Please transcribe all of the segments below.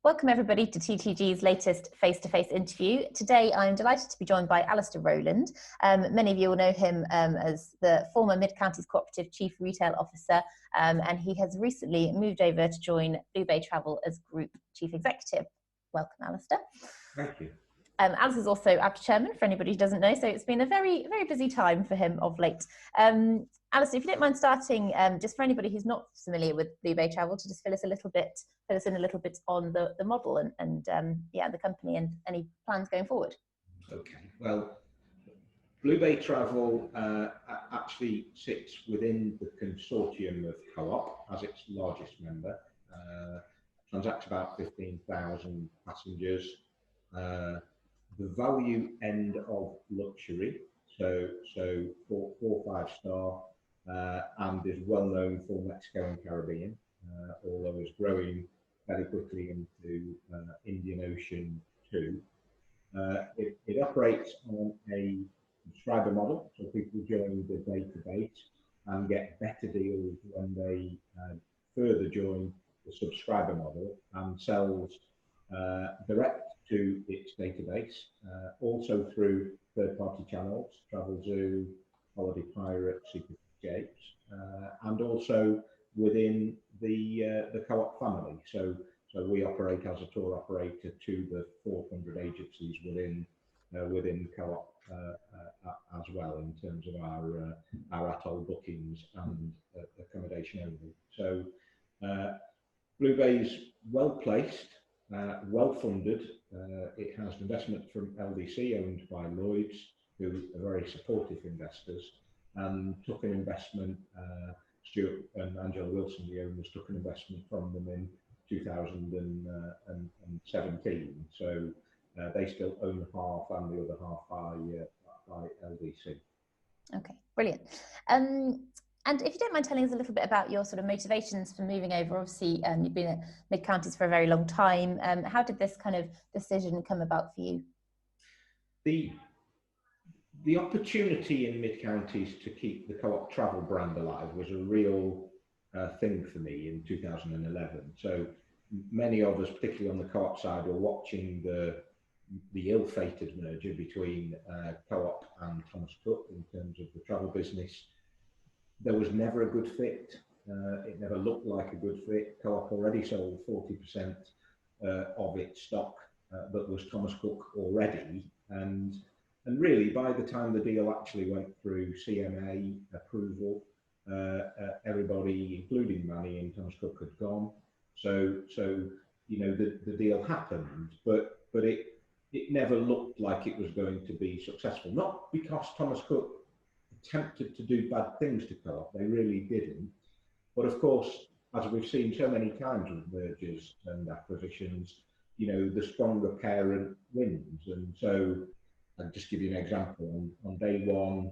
Welcome everybody to TTG's latest face-to-face interview. Today I'm delighted to be joined by Alistair Rowland. Many of you will know him as the former Mid-Counties Cooperative Chief Retail Officer, and he has recently moved over to join Blue Bay Travel as Group Chief Executive. Welcome, Alistair. Thank you. Alistair is also APTA Chairman, for anybody who doesn't know, so it's been a very, very busy time for him of late. Alistair, if you don't mind starting, just for anybody who's not familiar with Blue Bay Travel, to just fill us in a little bit on the model and the company and any plans going forward. Okay, well, Blue Bay Travel actually sits within the consortium of Co-op as its largest member. Transacts about 15,000 passengers. The value end of luxury, so 4-5 star, and is well known for Mexico and Caribbean, although is growing very quickly into Indian Ocean too. It operates on a subscriber model, so people join the database and get better deals when they further join the subscriber model, and sells direct to its database, also through third-party channels, Travelzoo, Holiday Pirate, Superescapes, and also within the Co-op family. So we operate as a tour operator to the 400 agencies within Co-op as well, in terms of our atoll bookings and accommodation only. So Blue Bay's well placed, well funded. It has investment from LDC owned by Lloyd's, who are very supportive investors, and took an investment. Stuart and Angela Wilson, the owners, took an investment from them in 2017. So they still own half, and the other half by LDC. Okay, brilliant. And if you don't mind telling us a little bit about your sort of motivations for moving over. Obviously, you've been at Mid-Counties for a very long time. How did this kind of decision come about for you? The opportunity in Mid-Counties to keep the Co-op travel brand alive was a real thing for me in 2011. So many of us, particularly on the Co-op side, were watching the ill-fated merger between Co-op and Thomas Cook in terms of the travel business. There was never a good fit. It never looked like a good fit. Co-op already sold 40% of its stock that was Thomas Cook already, and really by the time the deal actually went through CMA approval, everybody, including Manny and Thomas Cook, had gone. So you know, the deal happened, but it never looked like it was going to be successful. Not because Thomas Cook attempted to do bad things to Co-op, they really didn't. But of course, as we've seen so many times with mergers and acquisitions, you know, the stronger parent wins. And so I'll just give you an example. On day one,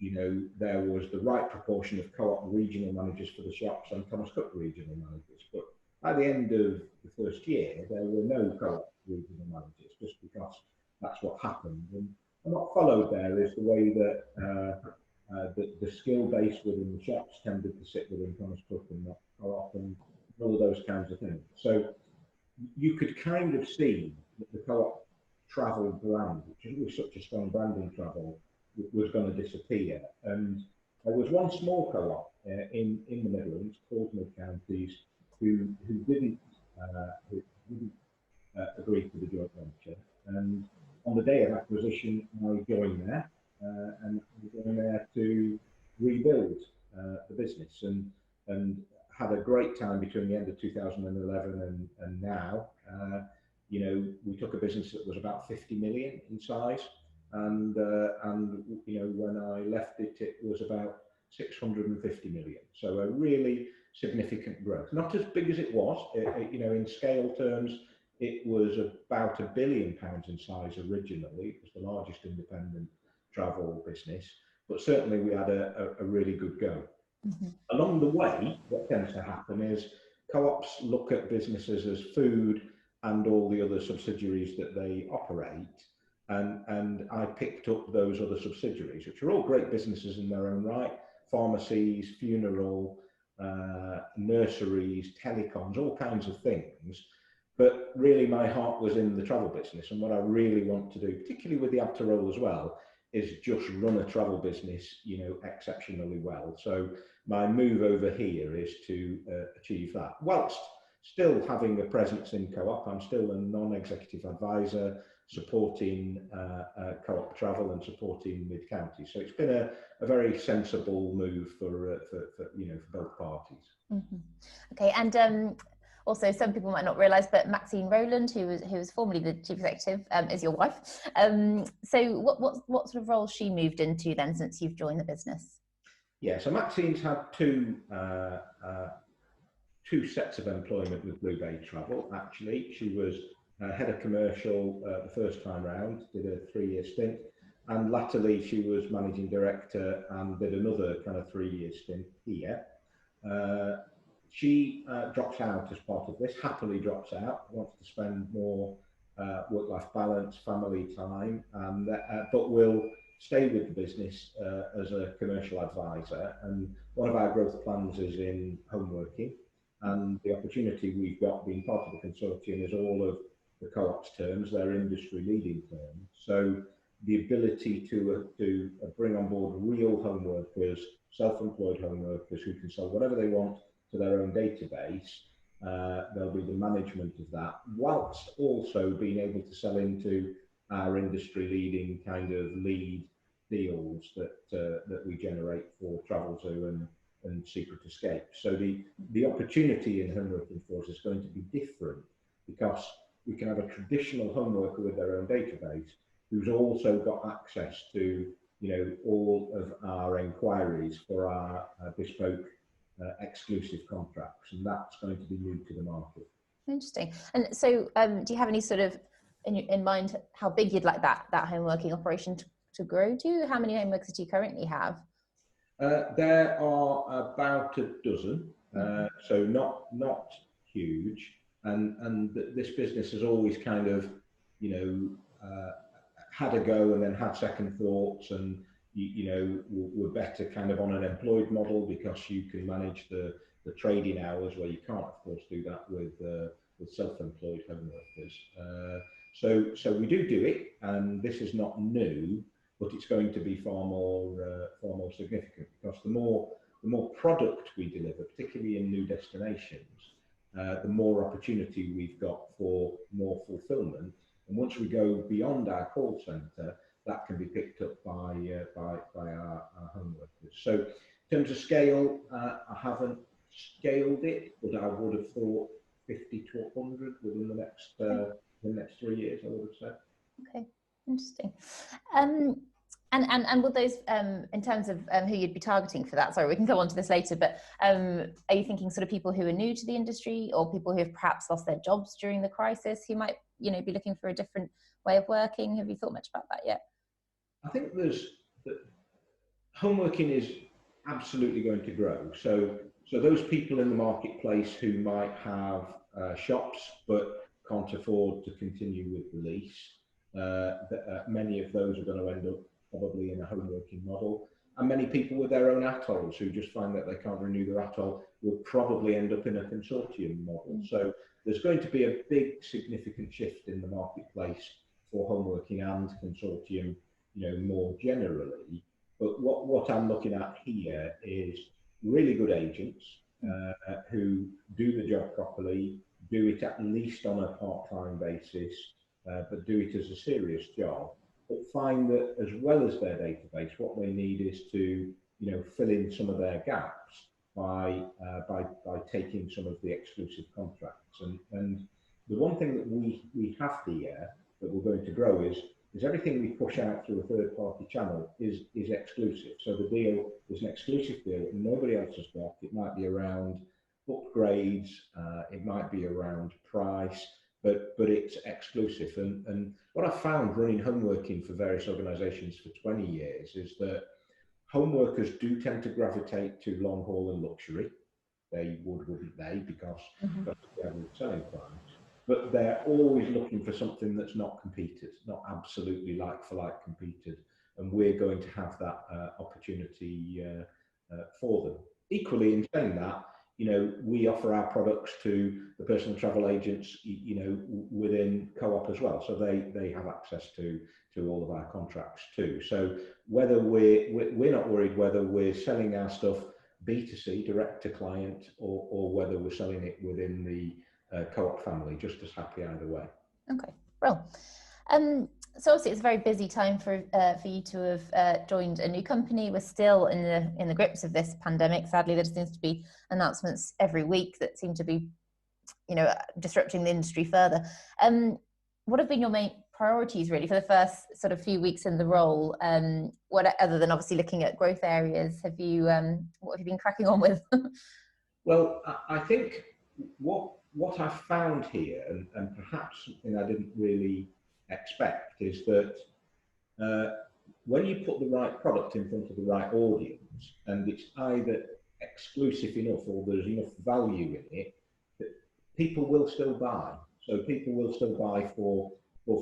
you know, there was the right proportion of Co-op regional managers for the shops and Thomas Cook regional managers. But by the end of the first year, there were no Co-op regional managers, just because that's what happened. And what followed there is the way that the skill base within the shops tended to sit within Thomas Cook and not Co-op, and all of those kinds of things. So you could kind of see that the Co-op travel brand, which was such a strong brand in travel, was going to disappear. And there was one small Co-op in the Midlands called Mid-Counties who didn't agree to the joint venture. And on the day of acquisition, I joined there, and I joined there to rebuild the business, and had a great time between the end of 2011 and now. You know, we took a business that was about 50 million in size, and you know, when I left it, it was about 650 million. So a really significant growth. Not as big as it was, you know, in scale terms. It was about £1 billion in size originally. It was the largest independent travel business, but certainly we had a really good go. Mm-hmm. Along the way, what tends to happen is Co-ops look at businesses as food and all the other subsidiaries that they operate, and I picked up those other subsidiaries, which are all great businesses in their own right: pharmacies, funeral, nurseries, telecoms, all kinds of things. But really my heart was in the travel business, and what I really want to do, particularly with the ABTA role as well, is just run a travel business, you know, exceptionally well. So my move over here is to achieve that, whilst still having a presence in Co-op. I'm still a non-executive advisor supporting Co-op travel and supporting mid-county. So it's been a very sensible move for you know, for both parties. Mm-hmm. Okay, and also, some people might not realise, but Maxine Rowland, who was formerly the chief executive, is your wife. So what sort of role she moved into then since you've joined the business? Yeah, so Maxine's had two sets of employment with Blue Bay Travel. Actually, she was head of commercial the first time round, did a 3-year stint, and latterly she was managing director and did another kind of 3-year stint here. She drops out as part of this, happily drops out, wants to spend more work-life balance, family time, and but will stay with the business as a commercial advisor. And one of our growth plans is in home working, and the opportunity we've got being part of the consortium is all of the Co-op's terms, their industry leading terms. So the ability to bring on board real home workers, self-employed home workers who can sell whatever they want to their own database. There'll be the management of that, whilst also being able to sell into our industry leading kind of lead deals that we generate for Travelzoo and Secret Escape. So the opportunity in home working for us is going to be different, because we can have a traditional home worker with their own database who's also got access to, you know, all of our inquiries for our bespoke exclusive contracts, and that's going to be new to the market. Interesting. And so do you have any sort of in mind how big you'd like that home working operation to grow to? How many home workers do you currently have? There are about a dozen, so not huge, and this business has always kind of, you know, had a go and then had second thoughts, and you know, we're better kind of on an employed model because you can manage the trading hours, where you can't, of course, do that with self-employed home workers. So we do it, and this is not new, but it's going to be far more significant, because the more product we deliver, particularly in new destinations, the more opportunity we've got for more fulfillment. And once we go beyond our call centre, that can be picked up by our home workers. So in terms of scale, I haven't scaled it, but I would have thought 50 to 100 within the next 3 years, I would have said. Okay, interesting. And will those, in terms of who you'd be targeting for that, sorry, we can go on to this later, but are you thinking sort of people who are new to the industry, or people who have perhaps lost their jobs during the crisis, who might, you know, be looking for a different way of working? Have you thought much about that yet? I think home working is absolutely going to grow. So those people in the marketplace who might have shops but can't afford to continue with the lease, many of those are going to end up probably in a home working model. And many people with their own atolls who just find that they can't renew their atoll will probably end up in a consortium model. So there's going to be a big significant shift in the marketplace for home working and consortium, you know, more generally. But what I'm looking at here is really good agents who do the job properly, do it at least on a part-time basis, but do it as a serious job, but find that as well as their database, what they need is to, you know, fill in some of their gaps by taking some of the exclusive contracts. And the one thing that we have here that we're going to grow is everything we push out through a third-party channel is exclusive. So the deal is an exclusive deal that nobody else has got. It might be around upgrades, it might be around price, but it's exclusive. And what I've found running home working for various organisations for 20 years is that home workers do tend to gravitate to long haul and luxury. They wouldn't they? Because that's the average selling price. But they're always looking for something that's not competed, not absolutely like for like competed. And we're going to have that opportunity for them. Equally, in saying that, we offer our products to the personal travel agents, within Co-op as well. So they have access to all of our contracts too. So whether we're not worried whether we're selling our stuff B2C, direct to client, or whether we're selling it within the Co-op family, just as happy either way. Okay, well. So obviously it's a very busy time for you to have joined a new company. We're still in the grips of this pandemic. Sadly, there seems to be announcements every week that seem to be, disrupting the industry further. What have been your main priorities really for the first sort of few weeks in the role? What, other than obviously looking at growth areas, what have you been cracking on with? Well, I think what I found here, and perhaps something I didn't really expect, is that when you put the right product in front of the right audience, and it's either exclusive enough or there's enough value in it, that people will still buy. So people will still buy for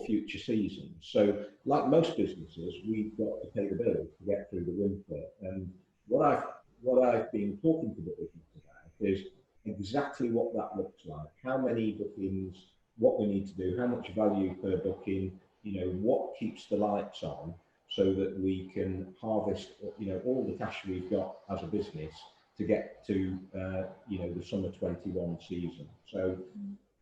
future seasons. So like most businesses, we've got to pay the bills to get through the winter. And what I've been talking to the business about is exactly what that looks like. How many bookings, what we need to do, how much value per booking, what keeps the lights on, so that we can harvest, all the cash we've got as a business to get to, the summer 21 season. So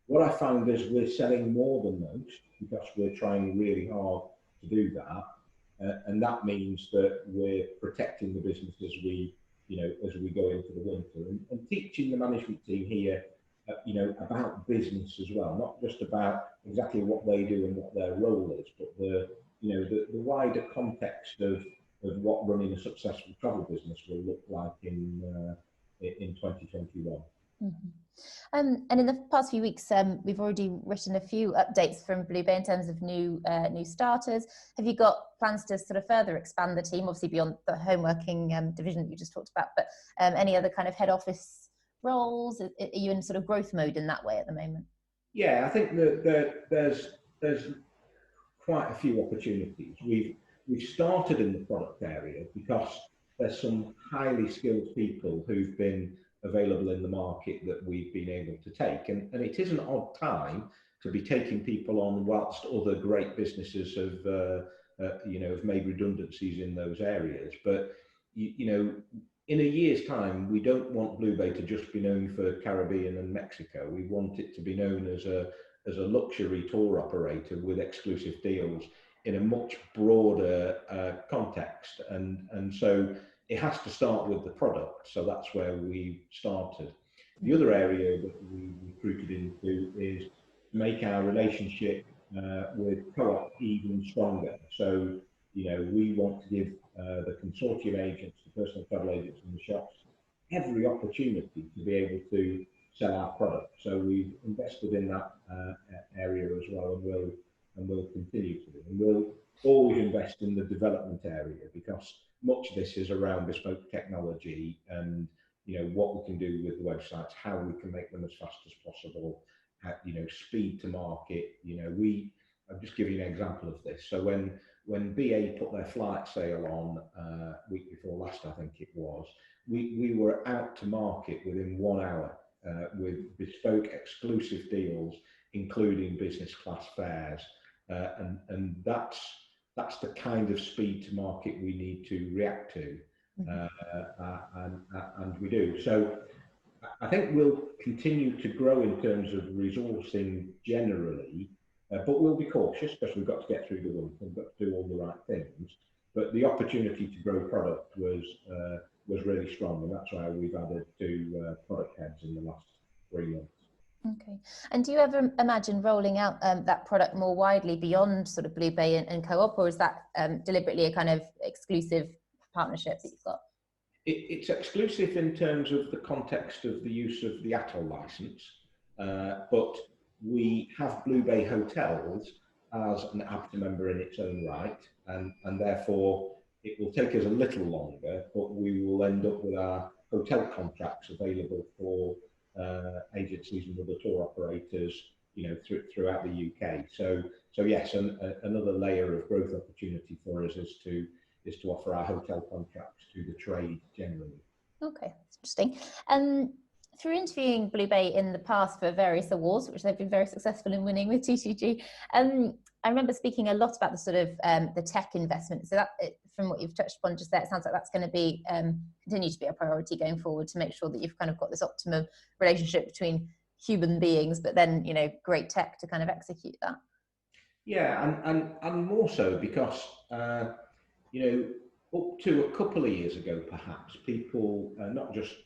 what I found is we're selling more than most because we're trying really hard to do that. And that means that we're protecting the business as we go into the winter, and teaching the management team here, about business as well, not just about exactly what they do and what their role is, but the wider context of what running a successful travel business will look like in 2021. Mm-hmm. And in the past few weeks, we've already written a few updates from Blue Bay in terms of new starters. Have you got plans to sort of further expand the team, obviously beyond the home working division that you just talked about, but any other kind of head office roles? Are you in sort of growth mode in that way at the moment? Yeah, I think that there's quite a few opportunities. We've started in the product area because there's some highly skilled people who've been available in the market that we've been able to take, and it is an odd time to be taking people on whilst other great businesses have made redundancies in those areas. But in a year's time, we don't want Blue Bay to just be known for Caribbean and Mexico. We want it to be known as a luxury tour operator with exclusive deals in a much broader context. And so it has to start with the product. So that's where we started. The other area that we recruited into is to make our relationship with Co-op even stronger. So, we want to give the consortium agents, the personal travel agents in the shops, every opportunity to be able to sell our product. So we've invested in that area as well, and we'll continue to do. And we'll always invest in the development area, because much of this is around bespoke technology and what we can do with the websites, how we can make them as fast as possible, speed to market. I'll just give you an example of this. So when BA put their flight sale on week before last, I think it was, we were out to market within 1 hour with bespoke exclusive deals, including business class fares, and that's the kind of speed to market we need to react to, and we do. So I think we'll continue to grow in terms of resourcing generally, but we'll be cautious because we've got to get through the winter, we've got to do all the right things. But the opportunity to grow product was really strong, and that's why we've added 2 product heads in the last 3 months. Okay. And do you ever imagine rolling out that product more widely beyond sort of Blue Bay and Co-op, or is that deliberately a kind of exclusive partnership that you've got? It's exclusive in terms of the context of the use of the ATOL license, but we have Blue Bay Hotels as an ABTA member in its own right, and therefore it will take us a little longer, but we will end up with our hotel contracts available for agencies and other tour operators, throughout the UK. So yes, another layer of growth opportunity for us is to offer our hotel contracts to the trade generally. Okay, that's interesting. through interviewing Blue Bay in the past for various awards, which they've been very successful in winning with TTG, I remember speaking a lot about the sort of the tech investment. So that, from what you've touched upon just there, it sounds like that's going to be continue to be a priority going forward, to make sure that you've kind of got this optimum relationship between human beings, but then, you know, great tech to kind of execute that. Yeah, and more so because you know, up to a couple of years ago, perhaps people, not just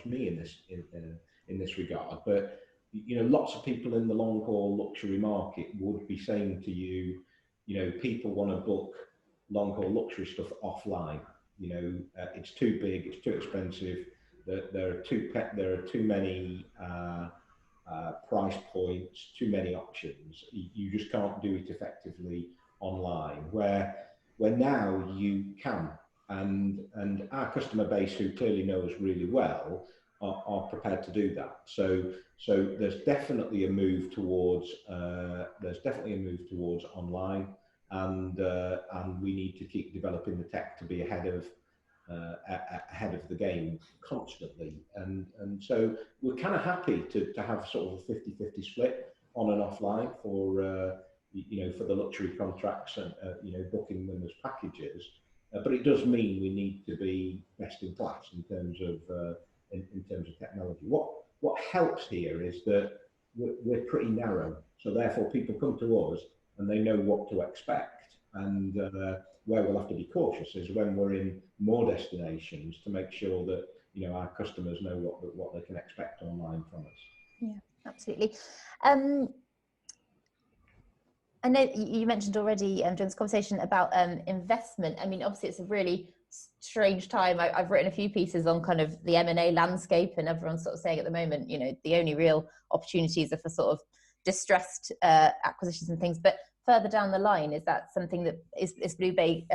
me in this regard, but you know, lots of people in the long haul luxury market would be saying to you, you know, people want to book long haul luxury stuff offline. You know, it's too big, it's too expensive. There are too many price points, too many options. You just can't do it effectively online. Where now you can, and our customer base, who clearly know us really well, are prepared to do that. So there's definitely a move towards online, and we need to keep developing the tech to be ahead of the game constantly. And so we're kind of happy to have sort of a 50-50 split on and offline for you know, for the luxury contracts, and you know, booking them as packages. But it does mean we need to be best in class in terms of technology. What helps here is that we're pretty narrow, so therefore people come to us and they know what to expect. And where we'll have to be cautious is when we're in more destinations, to make sure that, you know, our customers know what they can expect online from us. Yeah, absolutely. I know you mentioned already during this conversation about investment. I mean, obviously it's a really strange time. I've written a few pieces on kind of the M&A landscape, and everyone's sort of saying at the moment, you know, the only real opportunities are for sort of distressed acquisitions and things. But further down the line, is that something that is Blue Bay,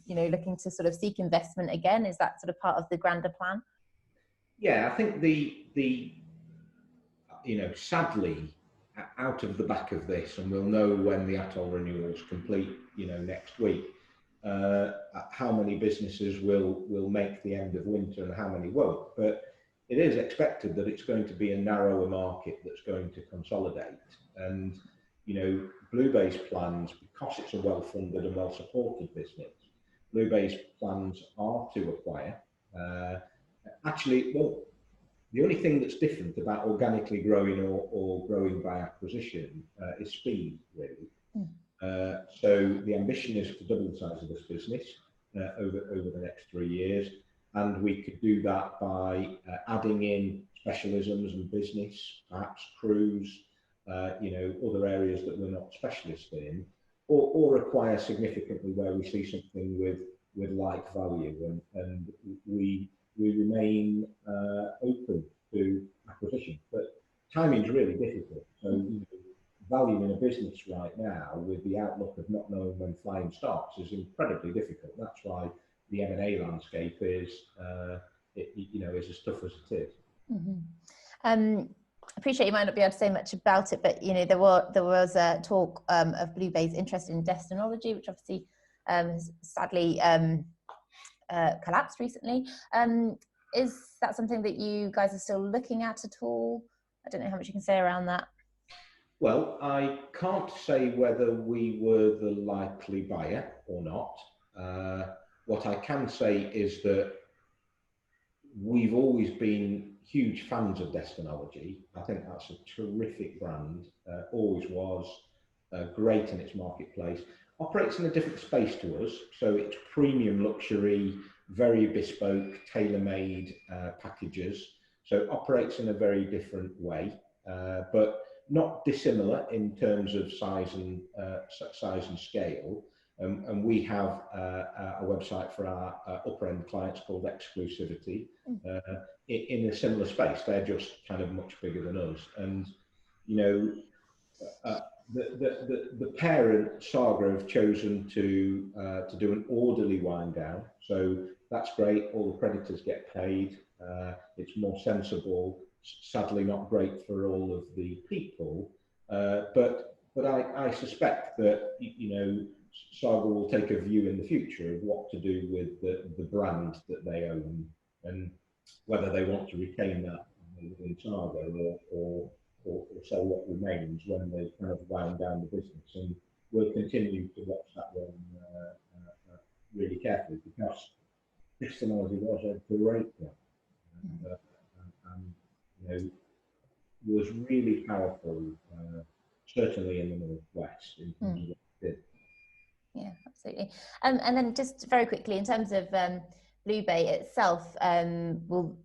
you know, looking to sort of seek investment again? Is that sort of part of the grander plan? Yeah, I think the you know, sadly, out of the back of this, and we'll know when the Atoll renewals complete, you know, next week, how many businesses will make the end of winter and how many won't. But it is expected that it's going to be a narrower market that's going to consolidate. And, you know, Blue Bay's plans, because it's a well-funded and well-supported business, Blue Bay's plans are to acquire. Actually, well, the only thing that's different about organically growing or growing by acquisition is speed, really. So the ambition is to double the size of this business over the next 3 years, and we could do that by adding in specialisms and business, perhaps cruise, you know, other areas that we're not specialists in, or acquire significantly where we see something with like value, and we remain open to acquisition. But timing is really difficult. So, you know, valuing a business right now with the outlook of not knowing when flying starts is incredibly difficult. That's why the M&A landscape is, you know, is as tough as it is. Mm-hmm. Appreciate you might not be able to say much about it, but, you know, there was a talk of Blue Bay's interest in destinology, which obviously has sadly collapsed recently. Is that something that you guys are still looking at all? I don't know how much you can say around that. Well, I can't say whether we were the likely buyer or not. What I can say is that we've always been huge fans of Destinology. I think that's a terrific brand, always was, great in its marketplace. Operates in a different space to us, so it's premium luxury, very bespoke, tailor-made packages. So operates in a very different way, but not dissimilar in terms of size and scale. And we have a website for our upper end clients called Exclusivity in a similar space. They're just kind of much bigger than us. And, you know, the parent Saga have chosen to do an orderly wind down. So that's great. All the creditors get paid. It's more sensible. Sadly, not great for all of the people. But I suspect that, you know, Saga will take a view in the future of what to do with the brand that they own, and whether they want to retain within Saga or sell what remains when they kind of wound down the business. And we'll continue to watch that one really carefully because this technology was a great one and was really powerful, certainly in the Northwest in terms of what it did. Yeah, absolutely. And then just very quickly, in terms of Blue Bay itself, will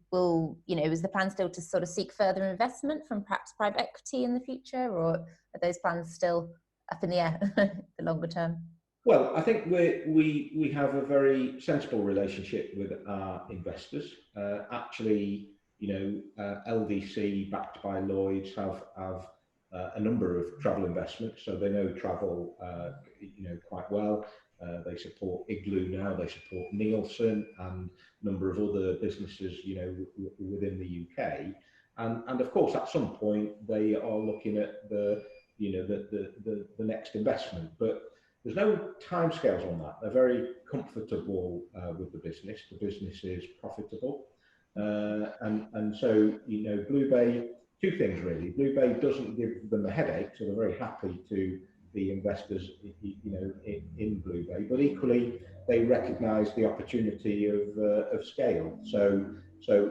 is the plan still to sort of seek further investment from perhaps private equity in the future, or are those plans still up in the air the longer term? Well, I think we have a very sensible relationship with our investors. Actually, LDC backed by Lloyd's have a number of travel investments, so they know travel quite well. They support Igloo now, they support Nielsen and a number of other businesses within the UK, and of course at some point they are looking at the next investment, but there's no timescales on that. They're very comfortable with the business. The business is profitable, and so Blue Bay. Two things really. Blue Bay doesn't give them a headache, so they're very happy to be investors, in Blue Bay. But equally, they recognise the opportunity of scale. So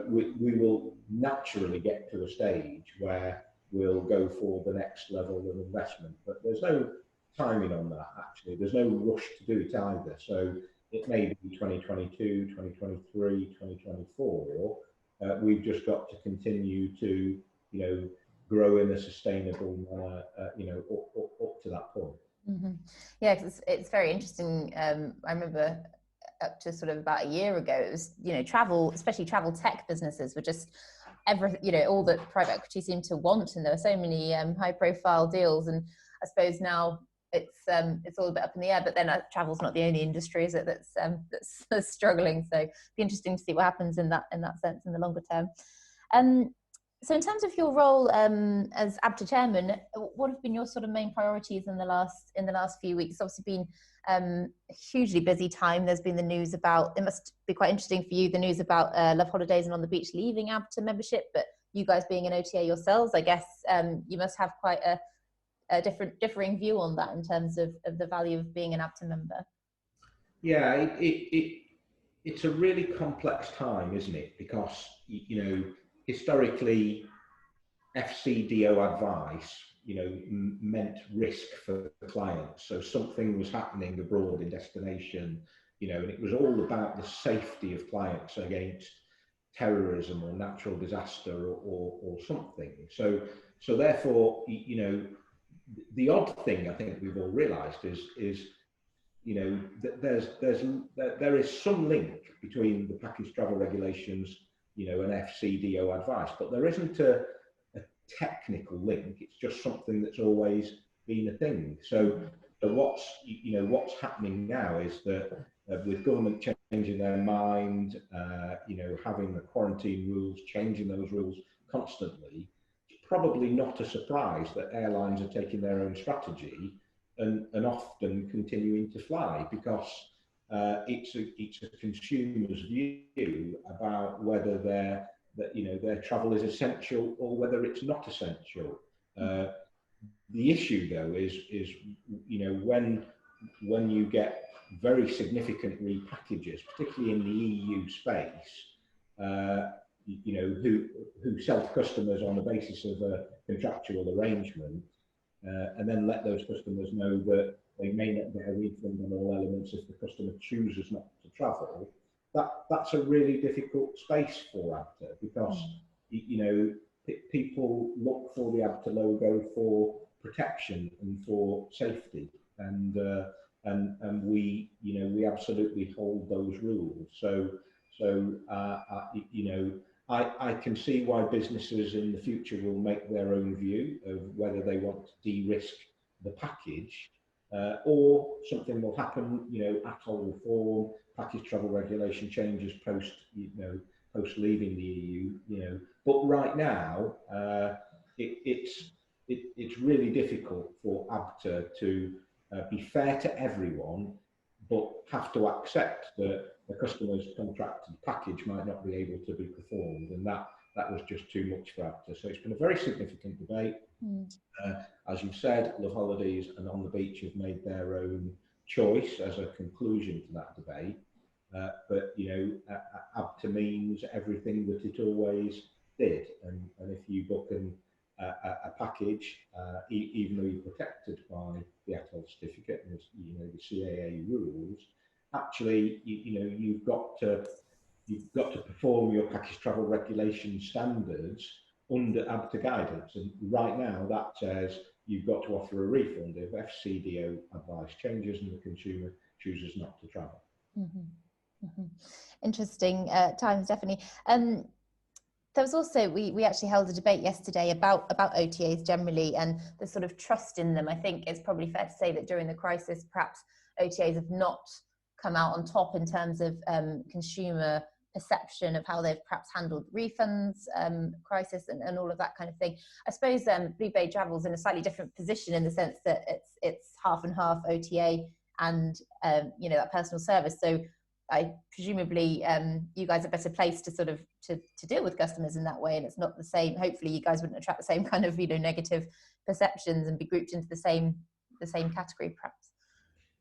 we will naturally get to a stage where we'll go for the next level of investment. But there's no timing on that. Actually, there's no rush to do it either. So it may be 2022, 2023, 2024. We've just got to continue to grow in a sustainable manner, up to that point. Mm-hmm. Yeah, because it's very interesting. I remember up to sort of about a year ago, it was, travel, especially travel tech businesses were just all that private equity seemed to want. And there were so many high profile deals. And I suppose now it's all a bit up in the air, but then travel's not the only industry, is it, that's struggling. So it'd be interesting to see what happens in that sense in the longer term. So in terms of your role as ABTA chairman, what have been your sort of main priorities in the last few weeks? It's obviously been a hugely busy time. There's been the news about, it must be quite interesting for you, the news about Love Holidays and On the Beach leaving ABTA membership, but you guys being an OTA yourselves, I guess you must have quite a differing view on that in terms of the value of being an ABTA member. Yeah, it's a really complex time, isn't it? Because, historically, FCDO advice, meant risk for clients. So something was happening abroad in destination, and it was all about the safety of clients against terrorism or natural disaster or something. So therefore, the odd thing I think we've all realised is that there is some link between the package travel regulations, and FCDO advice, but there isn't a technical link. It's just something that's always been a thing. So what's happening now is that with government changing their mind, having the quarantine rules, changing those rules constantly, it's probably not a surprise that airlines are taking their own strategy and often continuing to fly, because it's a consumer's view about whether their travel is essential or whether it's not essential. The issue though is when you get very significant repackages, particularly in the EU space, who sell to customers on the basis of a contractual arrangement, and then let those customers know that they may not get a refund on all elements if the customer chooses not to travel. That's a really difficult space for ABTA, because people look for the ABTA logo for protection and for safety, and we absolutely hold those rules. So I can see why businesses in the future will make their own view of whether they want to de-risk the package, or something will happen, ATOL reform, package travel regulation changes post leaving the EU, But right now, it's really difficult for ABTA to be fair to everyone, but have to accept that the customer's contracted package might not be able to be performed, and that that was just too much for ABTA. So it's been a very significant debate. As you've said, Love Holidays and On the Beach have made their own choice as a conclusion to that debate. But you know, ABTA means everything that it always did. And if you book a package, even though you're protected by the ATOL certificate and you know the CAA rules, actually you know you've got to perform your package travel regulation standards under ABTA guidance. And right now that says you've got to offer a refund if FCDO advice changes and the consumer chooses not to travel. Interesting times, definitely. There was also, we actually held a debate yesterday about OTAs generally and the sort of trust in them. I think it's probably fair to say that during the crisis, perhaps OTAs have not come out on top in terms of consumer perception of how they've perhaps handled refunds, crisis, and all of that kind of thing. I suppose Blue Bay Travel's in a slightly different position in the sense that it's half and half OTA and you know, that personal service. So I presumably you guys are better placed to sort of to deal with customers in that way, and it's not the same. Hopefully, you guys wouldn't attract the same kind of, you know, negative perceptions and be grouped into the same category, perhaps.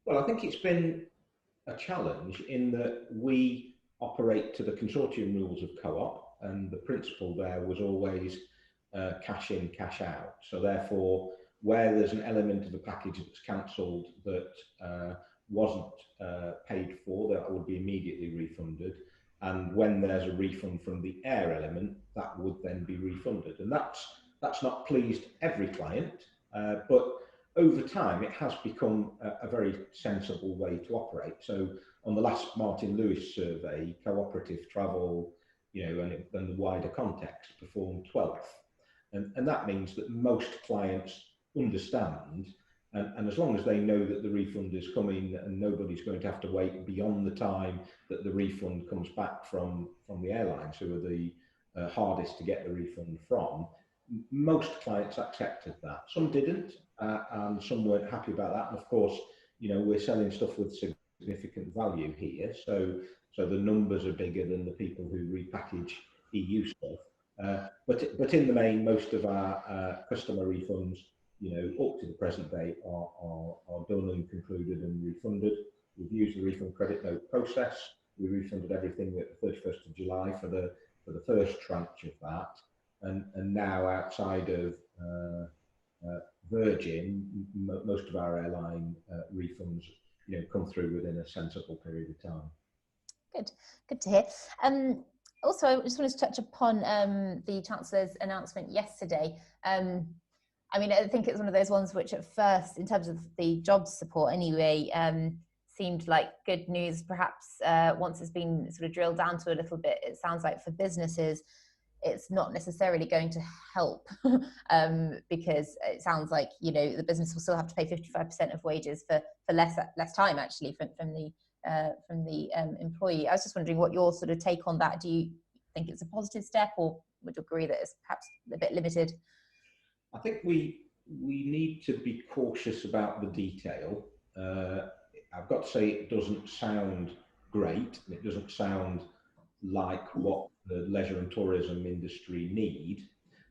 Well, I think it's been a challenge in that we operate to the consortium rules of co-op, and the principle there was always cash in, cash out. So therefore, where there's an element of the package that's cancelled that wasn't paid for, that would be immediately refunded. And when there's a refund from the air element, that would then be refunded. And that's not pleased every client, but over time it has become a very sensible way to operate. So on the last Martin Lewis survey, cooperative travel, you know, and the wider context performed 12th. And that means that most clients understand, and as long as they know that the refund is coming and nobody's going to have to wait beyond the time that the refund comes back from the airlines, who are the hardest to get the refund from, most clients accepted that. Some didn't, and some weren't happy about that. And of course, you know, we're selling stuff with significant value here, so the numbers are bigger than the people who repackage EU stuff. But in the main, most of our customer refunds, you know, up to the present date are done and concluded and refunded. We've used the refund credit note process. We refunded everything at the 31st of July for the first tranche of that. And now outside of Virgin, most of our airline refunds, you know, come through within a sensible period of time. Good to hear. Also, I just wanted to touch upon the Chancellor's announcement yesterday. I mean, I think it's one of those ones which at first, in terms of the jobs support anyway, seemed like good news. Perhaps once it's been sort of drilled down to a little bit, it sounds like for businesses, it's not necessarily going to help because it sounds like, you know, the business will still have to pay 55% of wages for less time actually from the employee. I was just wondering what your sort of take on that. Do you think it's a positive step, or would you agree that it's perhaps a bit limited? I think we need to be cautious about the detail. I've got to say it doesn't sound great. It doesn't sound like what the leisure and tourism industry need,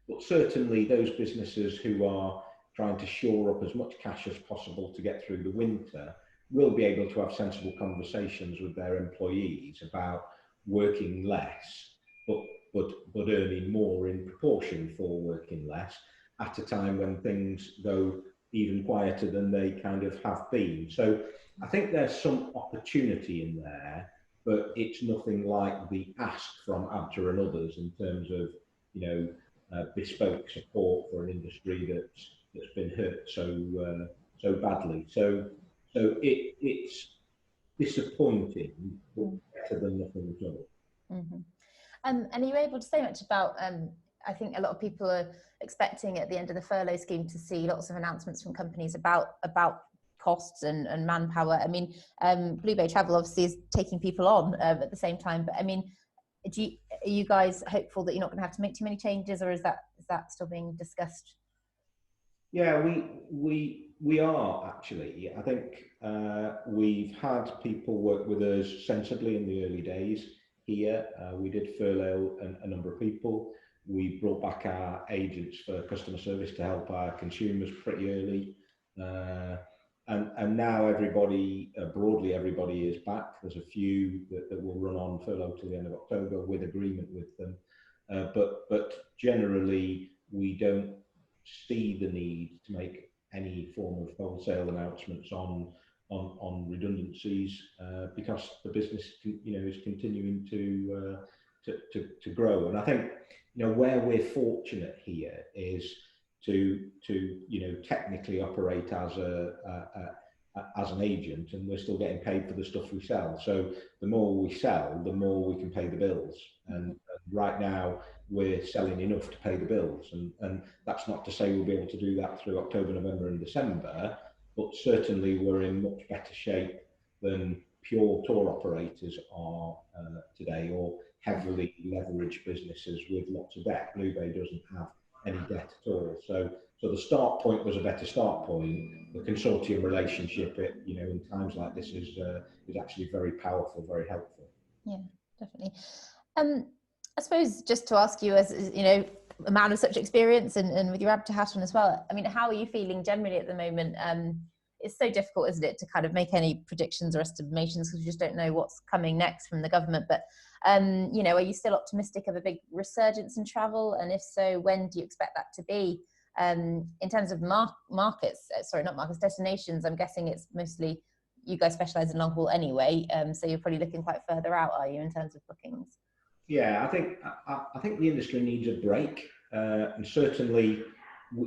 but certainly those businesses who are trying to shore up as much cash as possible to get through the winter will be able to have sensible conversations with their employees about working less, but earning more in proportion for working less at a time when things go even quieter than they kind of have been. So I think there's some opportunity in there, but it's nothing like the ask from ABTA and others in terms of, you know, bespoke support for an industry that's been hurt so badly. So it's disappointing, but better than nothing at all. Mm-hmm. And are you able to say much about? I think a lot of people are expecting at the end of the furlough scheme to see lots of announcements from companies about costs and manpower. I mean, Blue Bay Travel obviously is taking people on at the same time, but I mean, are you guys hopeful that you're not going to have to make too many changes, or is that still being discussed? Yeah, we are actually. I think we've had people work with us sensibly in the early days here. We did furlough a number of people. We brought back our agents for customer service to help our consumers pretty early. And now everybody, broadly everybody is back. There's a few that will run on furlough till the end of October with agreement with them. But generally, we don't see the need to make any form of wholesale announcements on redundancies because the business, is continuing to grow. And I think, where we're fortunate here is to technically operate as an agent, and we're still getting paid for the stuff we sell. So the more we sell, the more we can pay the bills. And right now we're selling enough to pay the bills, and that's not to say we'll be able to do that through October, November and December, but certainly we're in much better shape than pure tour operators are today, or heavily leveraged businesses with lots of debt. Blue Bay doesn't have any debt at all. So the start point was a better start point. The consortium relationship, in times like this is actually very powerful, very helpful. Yeah, definitely. I suppose just to ask you, as a man of such experience and with your Abta hat on as well, I mean, how are you feeling generally at the moment? It's so difficult, isn't it, to kind of make any predictions or estimations because we just don't know what's coming next from the government. But, are you still optimistic of a big resurgence in travel? And if so, when do you expect that to be? In terms of destinations, I'm guessing it's mostly, you guys specialise in long haul anyway. So you're probably looking quite further out, are you, in terms of bookings? Yeah, I think the industry needs a break. And certainly,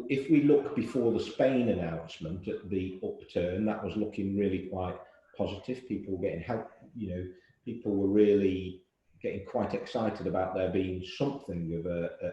if we look before the Spain announcement at the upturn, that was looking really quite positive. People were getting help, people were really getting quite excited about there being something of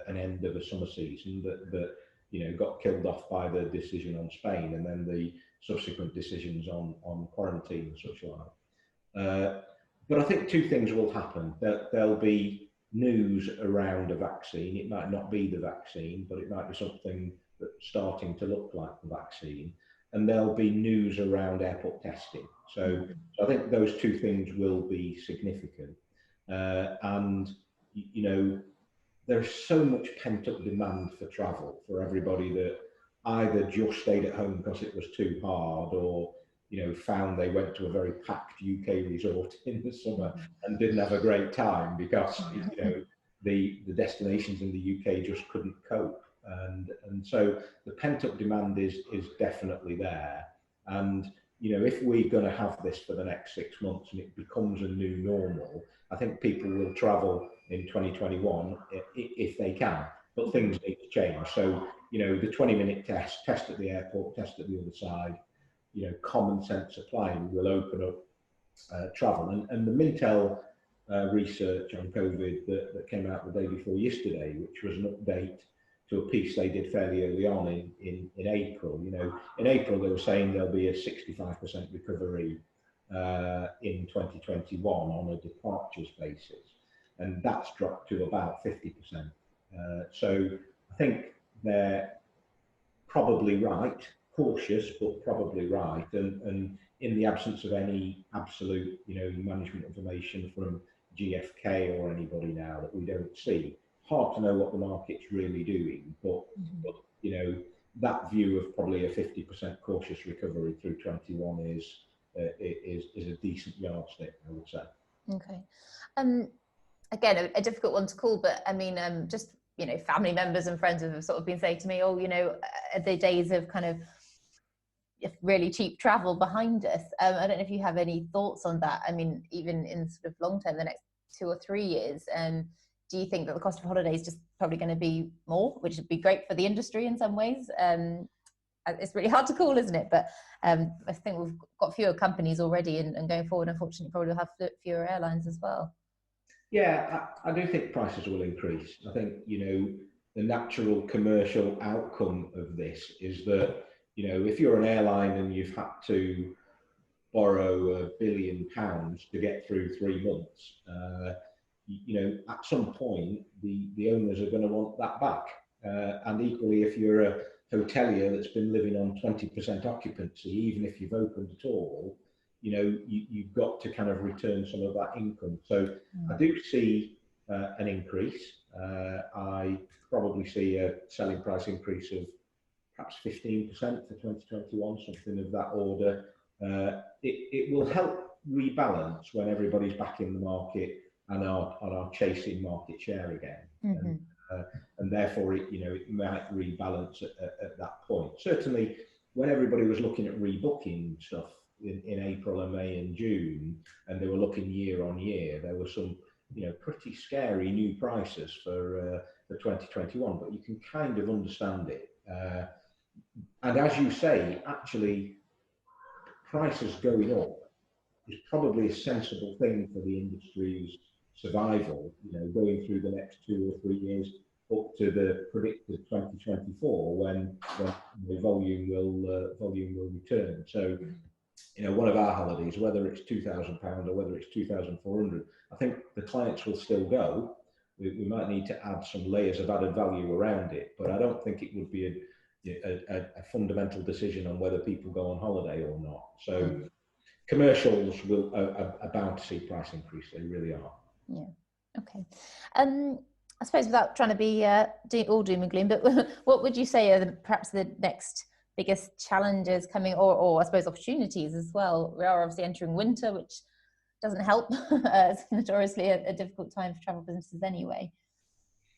an end of a summer season that got killed off by the decision on Spain and then the subsequent decisions on quarantine and such like. But I think two things will happen. There'll be news around a vaccine. It might not be the vaccine, but it might be something that's starting to look like the vaccine. And there'll be news around airport testing. So I think those two things will be significant. And there's so much pent-up demand for travel for everybody that either just stayed at home because it was too hard, or found they went to a very packed UK resort in the summer and didn't have a great time because the destinations in the UK just couldn't cope. And so the pent-up demand is definitely there. And if we're going to have this for the next 6 months and it becomes a new normal, I think people will travel in 2021 if they can, but things need to change. So, the 20-minute test at the airport, test at the other side, common sense applying will open up travel. And the Mintel research on COVID that came out the day before yesterday, which was an update to a piece they did fairly early on in April. In April they were saying there'll be a 65% recovery in 2021 on a departures basis, and that's dropped to about 50%. So I think they're probably right, cautious, but probably right. And in the absence of any absolute, management information from GfK or anybody now that we don't see, hard to know what the market's really doing. But that view of probably a 50% cautious recovery through 21 is a decent yardstick, I would say. Okay. Again, a difficult one to call, but I mean, just family members and friends have sort of been saying to me, the days of kind of really cheap travel behind us. I don't know if you have any thoughts on that. I mean, even in sort of long term, the next 2 or 3 years, do you think that the cost of holidays is just probably going to be more, which would be great for the industry in some ways? It's really hard to call, isn't it? But I think we've got fewer companies already, and going forward, unfortunately, probably will have fewer airlines as well. Yeah, I do think prices will increase. I think, the natural commercial outcome of this is that, if you're an airline and you've had to borrow £1 billion to get through 3 months, at some point, the owners are going to want that back. And equally, if you're a hotelier that's been living on 20% occupancy, even if you've opened at all, you've got to kind of return some of that income. So I do see an increase. I probably see a selling price increase of perhaps 15% for 2021, something of that order. It will help rebalance when everybody's back in the market and are chasing market share again. Mm-hmm. And therefore, it might rebalance at that point. Certainly, when everybody was looking at rebooking stuff in April and May and June, and they were looking year on year, there were some pretty scary new prices for 2021. But you can kind of understand it. And as you say, actually, prices going up is probably a sensible thing for the industry's survival, going through the next 2 or 3 years up to the predicted 2024 when the volume will return. So, one of our holidays, whether it's £2,000 or whether it's 2,400, I think the clients will still go. We might need to add some layers of added value around it, but I don't think it would be a fundamental decision on whether people go on holiday or not. So commercials are bound to see price increase. They really are. Yeah. Okay. I suppose without trying to be all doom and gloom, but what would you say are perhaps the next biggest challenges coming, or I suppose opportunities as well? We are obviously entering winter, which doesn't help. It's notoriously a difficult time for travel businesses anyway.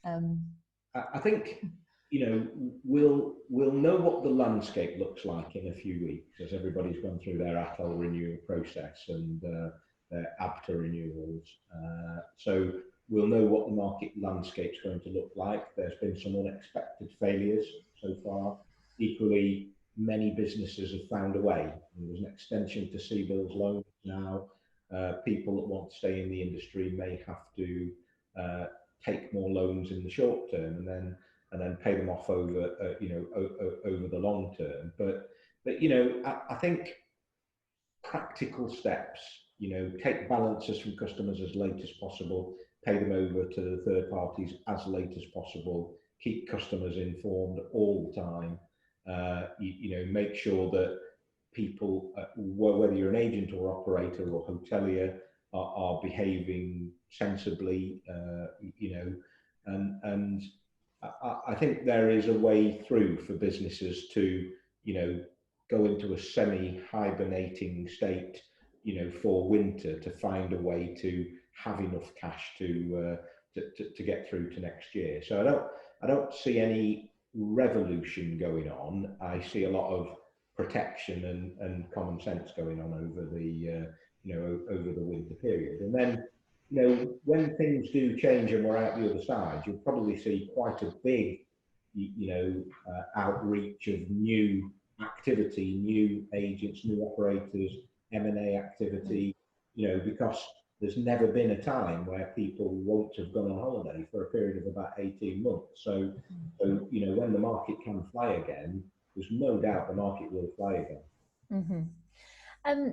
I think we'll know what the landscape looks like in a few weeks as everybody's gone through their ATOL renewal process and their ABTA renewals. So we'll know what the market landscape's going to look like. There's been some unexpected failures so far. Equally, many businesses have found a way. There's an extension to CBILS loans now. People that want to stay in the industry may have to take more loans in the short term and then pay them off over over the long term. But I think practical steps. Take balances from customers as late as possible, pay them over to the third parties as late as possible, keep customers informed all the time. Make sure that people, whether you're an agent or operator or hotelier, are behaving sensibly. And I think there is a way through for businesses to go into a semi-hibernating state for winter, to find a way to have enough cash to get through to next year. So I don't see any revolution going on. I see a lot of protection and common sense going on over the over the winter period. And then when things do change and we're out the other side, you'll probably see quite a big outreach of new activity, new agents, new operators, M&A activity, because there's never been a time where people won't have gone on holiday for a period of about 18 months. So when the market can fly again, there's no doubt the market will fly again. Mm-hmm.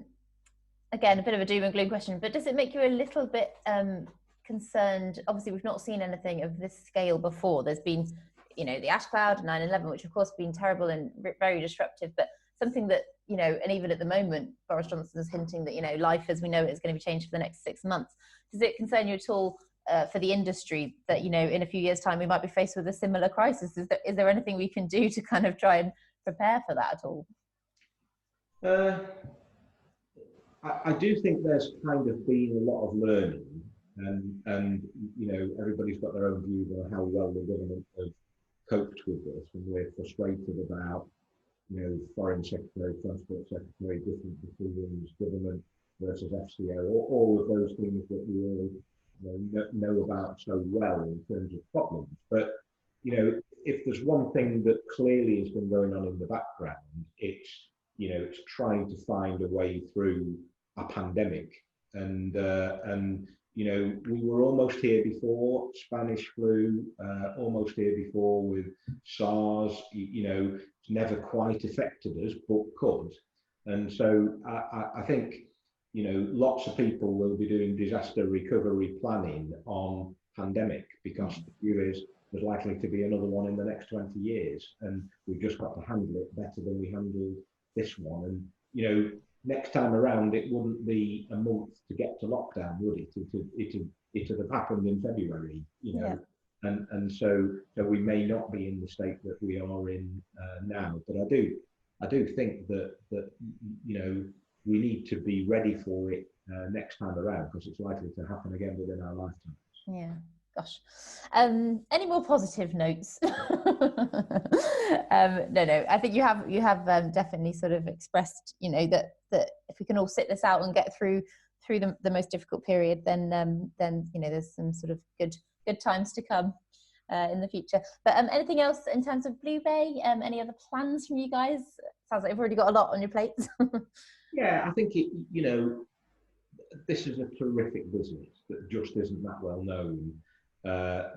Again, a bit of a doom and gloom question, but does it make you a little bit concerned? Obviously, we've not seen anything of this scale before. There's been, the ash cloud, 9/11, which of course have been terrible and very disruptive, but something that, and even at the moment, Boris Johnson is hinting that, life as we know it is going to be changed for the next 6 months. Does it concern you at all for the industry that, in a few years' time, we might be faced with a similar crisis? Is there anything we can do to kind of try and prepare for that at all? I do think there's kind of been a lot of learning, and everybody's got their own views on how well the government have coped with this, and we're frustrated about Foreign Secretary, Transport Secretary, different decisions, government versus FCO, all of those things that we all know about so well in terms of problems. But if there's one thing that clearly has been going on in the background, it's trying to find a way through a pandemic. And we were almost here before, Spanish flu, almost here before with SARS. It's never quite affected us, but could. And so I think lots of people will be doing disaster recovery planning on pandemic, because the view is there's likely to be another one in the next 20 years, and we've just got to handle it better than we handled this one. And next time around, it wouldn't be a month to get to lockdown, would it? It'd have happened in February, you know. Yeah. And so we may not be in the state that we are in now. But I do think that you know, we need to be ready for it next time around, because it's likely to happen again within our lifetime. Yeah, gosh. Any more positive notes? No, I think you have definitely sort of expressed, you know, that if we can all sit this out and get through the most difficult period, then you know, there's some sort of good times to come in the future. But anything else in terms of Blue Bay? Any other plans from you guys? Sounds like you've already got a lot on your plates. Yeah, I think it, you know, this is a terrific business that just isn't that well known,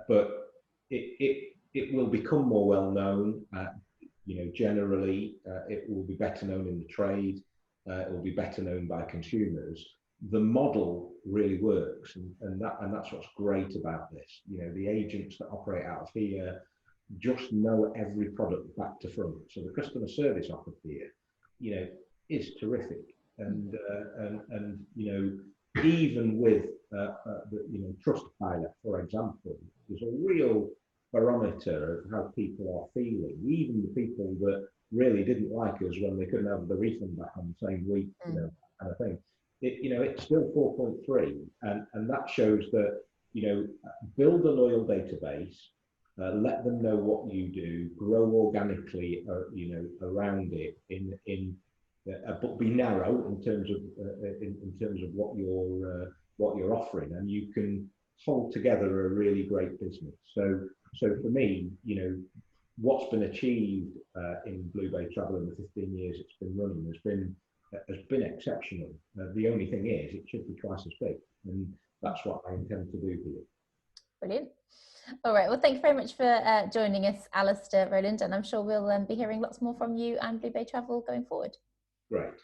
but it will become more well known. You know, generally, it will be better known in the trade. It will be better known by consumers. The model really works, and that's what's great about this. You know, the agents that operate out of here just know every product back to front. So the customer service offered here, you know, is terrific. And you know, even with the, you know, Trustpilot, for example, is a real barometer of how people are feeling. Even the people that really didn't like us when they couldn't have the refund back on the same week, you know, kind of thing. You know, it's still 4.3, and that shows that, you know, build a loyal database, let them know what you do, grow organically, you know, around it but be narrow in terms of what you're offering, and you can hold together a really great business. So for me, you know, what's been achieved in Blue Bay Travel in the 15 years it's been running has been exceptional. The only thing is, it should be twice as big, and that's what I intend to do here. Brilliant. All right. Well, thank you very much for joining us, Alistair, Rowland, and I'm sure we'll be hearing lots more from you and Blue Bay Travel going forward. Great.